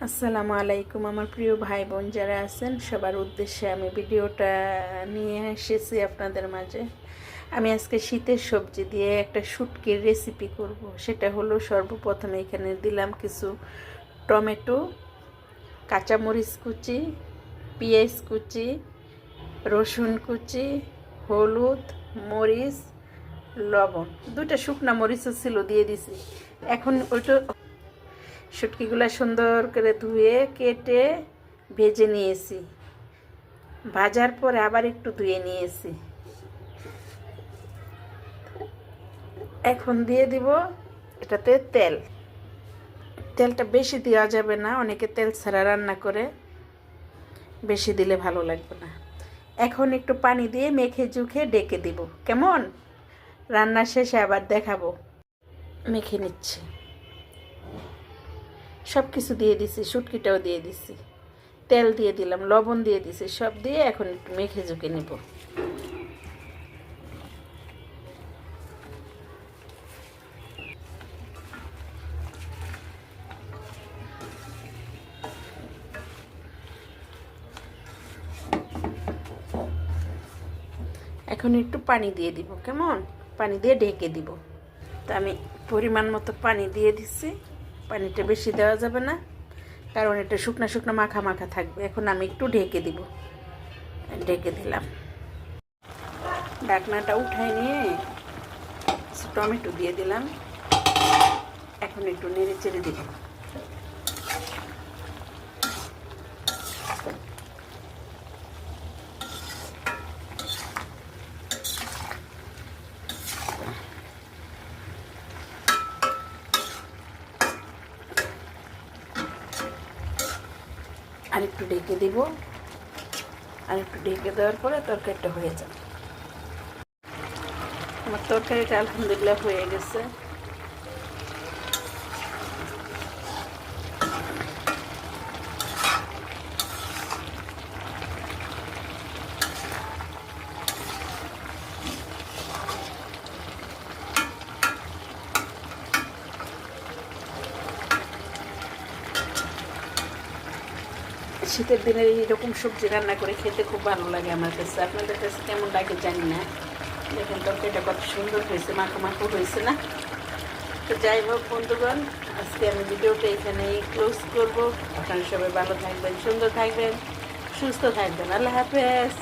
আসসালামু আলাইকুম আমার প্রিয় ভাই বোন যারা আছেন সবার উদ্দেশ্যে আমি ভিডিওটা নিয়ে এসেছি আপনাদের মাঝে। আমি আজকে শীতের সবজি দিয়ে একটা শুটকির রেসিপি করব। সেটা হলো সর্বপ্রথম এখানে দিলাম কিছু টমেটো, কাঁচামরিচ কুচি, পেঁয়াজ কুচি, রসুন কুচি, হলুদ, মরিচ, লবণ, দুইটা শুকনা মরিচও ছিল দিয়ে দিছি। এখন ওইটা শুটকিগুলো সুন্দর করে ধুয়ে কেটে ভেজে নিয়েছি। ভাজার পরে আবার একটু ধুয়ে নিয়েছি। এখন দিয়ে দিব এটাতে তেল। তেলটা বেশি দেওয়া যাবে না, অনেকে তেল ছাড়া রান্না করে, বেশি দিলে ভালো লাগবে না। এখন একটু পানি দিয়ে মেখে জুখে ডেকে দিব। কেমন? রান্না শেষে আবার দেখাবো। মেখে নিচ্ছি, সব কিছু দিয়ে দিছি, শুটকিটাও দিয়ে দিছি, তেল দিয়ে দিলাম, লবণ দিয়ে দিছি, সব দিয়ে এখন একটু মেখে ঝুঁকে নিব। এখন একটু পানি দিয়ে দিব। কেমন? পানি দিয়ে ঢেকে দিব। তো আমি পরিমাণ মতো পানি দিয়ে দিচ্ছি। পানিটা বেশি দেওয়া যাবে না, কারণ এটা শুকনা শুকনো মাখা মাখা থাকবে। এখন আমি একটু ঢেকে দিব। ঢেকে দিলাম। ঢাকনাটা উঠাই নিয়ে টমেটো দিয়ে দিলাম। এখন একটু নেড়ে চেড়ে দিব। আর একটু ঢেকে দিব। আর একটু ঢেকে দেওয়ার পরে তরকারিটা হয়ে যাবে। আমার তরকারিটা আলহামদুলিল্লাহ হয়ে গেছে। শীতের দিনে এইরকম সবজি রান্না করে খেতে খুব ভালো লাগে আমার কাছে। আপনাদের কাছে কেমন লাগে জানি না। দেখেন তরকারিটা কত সুন্দর হয়েছে, মাখো মাখো হয়েছে না? তো যাই হোক বন্ধুগণ, আজকে আমি ভিডিওটা এখানেই ক্লোজ করবো। আপনারা সবাই ভালো থাকবেন, সুন্দর থাকবেন, সুস্থ থাকবেন। আল্লাহ হাফেজ।